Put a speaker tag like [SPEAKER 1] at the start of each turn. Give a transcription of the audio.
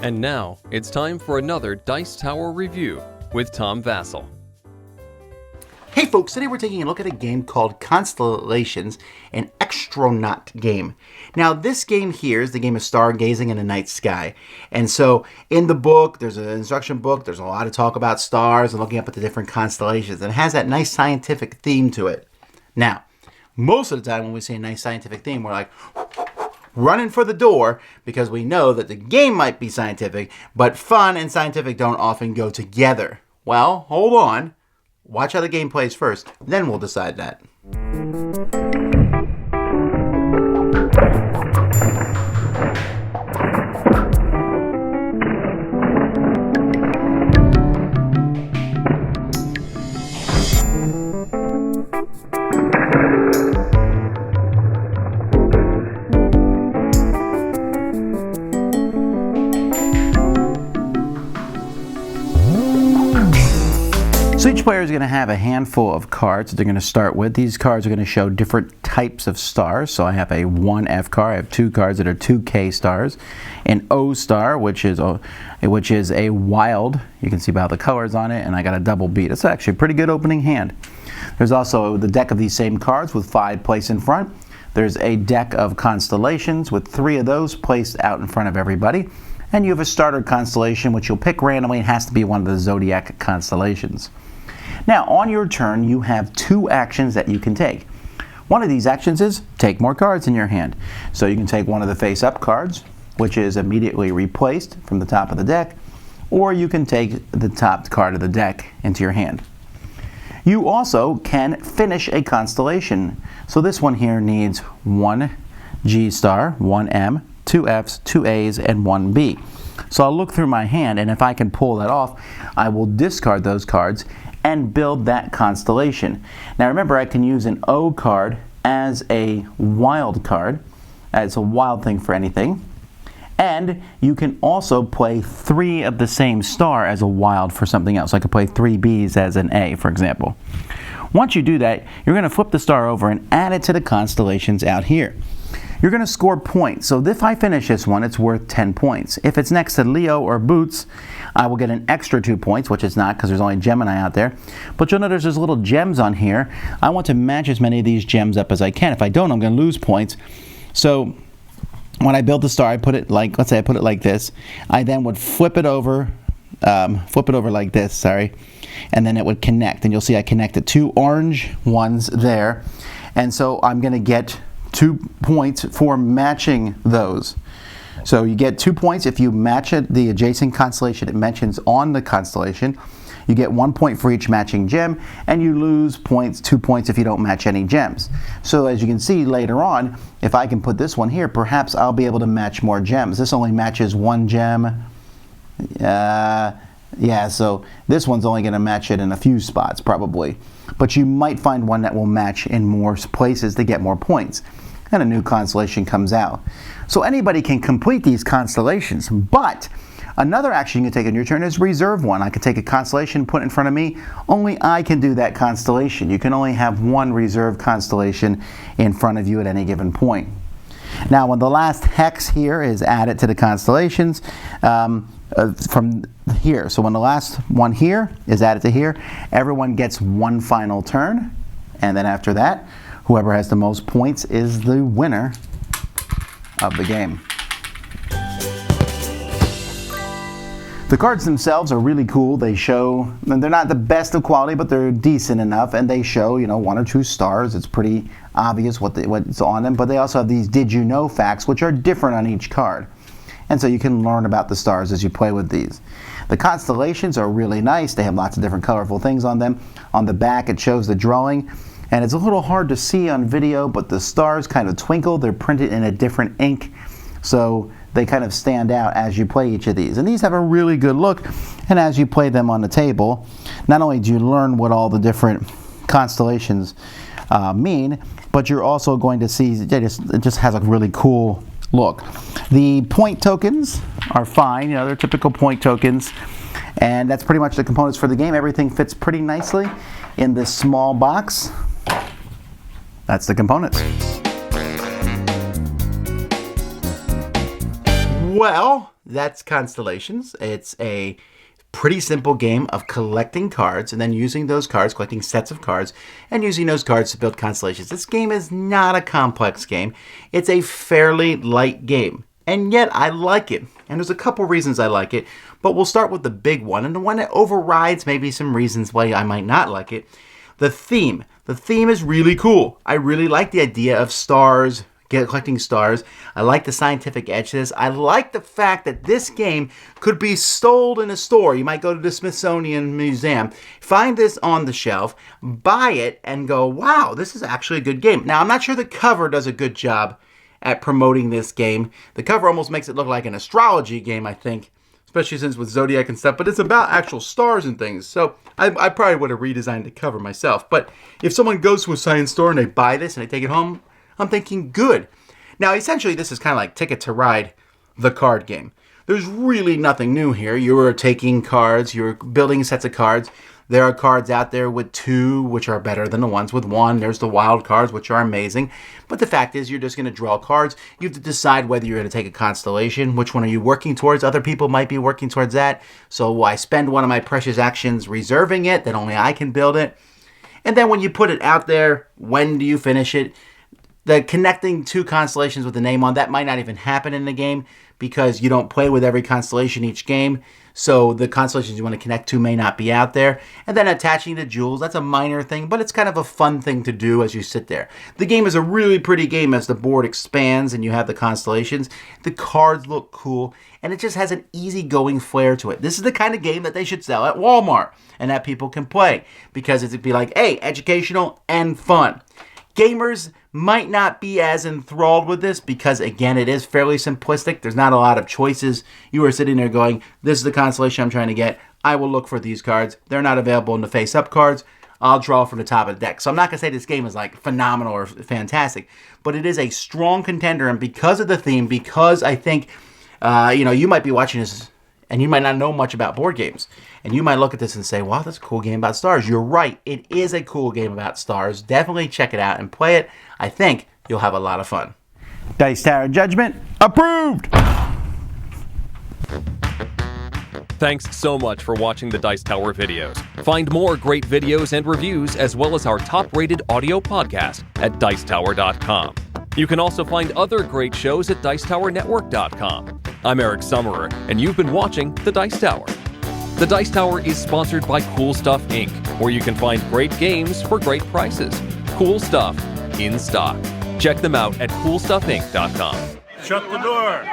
[SPEAKER 1] And now, it's time for another Dice Tower review with Tom Vasel.
[SPEAKER 2] Hey folks, today we're taking a look at a game called Constellations, an astronaut game. Now this game here is the game of stargazing in the night sky. And so in the book, there's an instruction book, there's a lot of talk about stars and looking up at the different constellations. And it has that nice scientific theme to it. Now, most of the time when we say a nice scientific theme, we're like running for the door because we know that the game might be scientific, but fun and scientific don't often go together. Well, hold on. Watch how the game plays first, then we'll decide that. So each player is going to have a handful of cards that they're going to start with. These cards are going to show different types of stars. So I have a 1F card. I have two cards that are 2K stars. An O star, which is a wild. You can see about the colors on it. And I got a double beat. It's actually a pretty good opening hand. There's also the deck of these same cards with 5 placed in front. There's a deck of constellations with 3 of those placed out in front of everybody. And you have a starter constellation, which you'll pick randomly. It has to be one of the zodiac constellations. Now, on your turn, you have 2 actions that you can take. One of these actions is take more cards in your hand. So you can take one of the face-up cards, which is immediately replaced from the top of the deck, or you can take the top card of the deck into your hand. You also can finish a constellation. So this one here needs 1 G star, 1 M, 2 Fs, 2 As, and 1 B. So I'll look through my hand, and if I can pull that off, I will discard those cards and build that constellation. Now remember, I can use an O card as a wild card. It's a wild thing for anything. And you can also play 3 of the same star as a wild for something else. I could play 3 Bs as an A, for example. Once you do that, you're going to flip the star over and add it to the constellations out here. You're going to score points. So if I finish this one, it's worth 10 points. If it's next to Leo or Boots, I will get an extra 2 points, which it's not because there's only Gemini out there. But you'll notice there's little gems on here. I want to match as many of these gems up as I can. If I don't, I'm going to lose points. So when I build the star, I put it like, let's say I put it like this. I then would flip it over like this, sorry. And then it would connect. And you'll see I connected 2 orange ones there. And so I'm going to get 2 points for matching those. So you get 2 points if you match it, the adjacent constellation it mentions on the constellation. You get 1 point for each matching gem, and you lose points, 2 points if you don't match any gems. So as you can see later on, if I can put this one here, perhaps I'll be able to match more gems. This only matches 1 gem. Yeah, so this one's only going to match it in a few spots probably. But you might find one that will match in more places to get more points. And a new constellation comes out. So anybody can complete these constellations, but another action you can take on your turn is reserve one. I can take a constellation, put it in front of me. Only I can do that constellation. You can only have 1 reserved constellation in front of you at any given point. Now, when the last hex here is added to the constellations from here, so when the last one here is added to here, everyone gets 1 final turn, and then after that, whoever has the most points is the winner of the game. The cards themselves are really cool. They show, they're not the best of quality, but they're decent enough, and they show, 1 or 2 stars. It's pretty obvious what's on them, but they also have these did you know facts, which are different on each card. And so you can learn about the stars as you play with these. The constellations are really nice. They have lots of different colorful things on them. On the back, it shows the drawing. And it's a little hard to see on video, but the stars kind of twinkle. They're printed in a different ink, so they kind of stand out as you play each of these. And these have a really good look, and as you play them on the table, not only do you learn what all the different constellations mean, but you're also going to see it just has a really cool look. The point tokens are fine, they're typical point tokens, and that's pretty much the components for the game. Everything fits pretty nicely in this small box. That's the components. Well, that's Constellations. It's a pretty simple game of collecting cards and then using those cards, collecting sets of cards, and using those cards to build constellations. This game is not a complex game. It's a fairly light game, and yet I like it. And there's a couple reasons I like it, but we'll start with the big one, and the one that overrides maybe some reasons why I might not like it. The theme. The theme is really cool. I really like the idea of stars, collecting stars. I like the scientific edge to this. I like the fact that this game could be sold in a store. You might go to the Smithsonian Museum, find this on the shelf, buy it, and go, wow, this is actually a good game. Now, I'm not sure the cover does a good job at promoting this game. The cover almost makes it look like an astrology game, I think, especially since with Zodiac and stuff, but it's about actual stars and things. So I probably would have redesigned the cover myself. But if someone goes to a science store and they buy this and they take it home, I'm thinking good. Now, essentially, this is kind of like Ticket to Ride, the card game. There's really nothing new here. You're taking cards, you're building sets of cards. There are cards out there with 2, which are better than the ones with 1. There's the wild cards, which are amazing. But the fact is, you're just going to draw cards. You have to decide whether you're going to take a constellation. Which one are you working towards? Other people might be working towards that. So I spend one of my precious actions reserving it, that only I can build it. And then when you put it out there, when do you finish it? The connecting 2 constellations with the name on, that might not even happen in the game because you don't play with every constellation each game. So the constellations you want to connect to may not be out there. And then attaching the jewels, that's a minor thing, but it's kind of a fun thing to do as you sit there. The game is a really pretty game as the board expands and you have the constellations. The cards look cool, and it just has an easygoing flair to it. This is the kind of game that they should sell at Walmart and that people can play because it'd be like, hey, educational and fun. Gamers might not be as enthralled with this because, again, it is fairly simplistic. There's not a lot of choices. You are sitting there going, this is the constellation I'm trying to get. I will look for these cards. They're not available in the face-up cards. I'll draw from the top of the deck. So I'm not going to say this game is like phenomenal or fantastic, but it is a strong contender. And because of the theme, because I think, you might be watching this and you might not know much about board games. And you might look at this and say, wow, that's a cool game about stars. You're right. It is a cool game about stars. Definitely check it out and play it. I think you'll have a lot of fun. Dice Tower Judgment, approved!
[SPEAKER 1] Thanks so much for watching the Dice Tower videos. Find more great videos and reviews, as well as our top-rated audio podcast at Dicetower.com. You can also find other great shows at Dicetowernetwork.com. I'm Eric Summerer, and you've been watching The Dice Tower. The Dice Tower is sponsored by Cool Stuff Inc., where you can find great games for great prices. Cool stuff in stock. Check them out at CoolStuffInc.com.
[SPEAKER 3] Shut the door.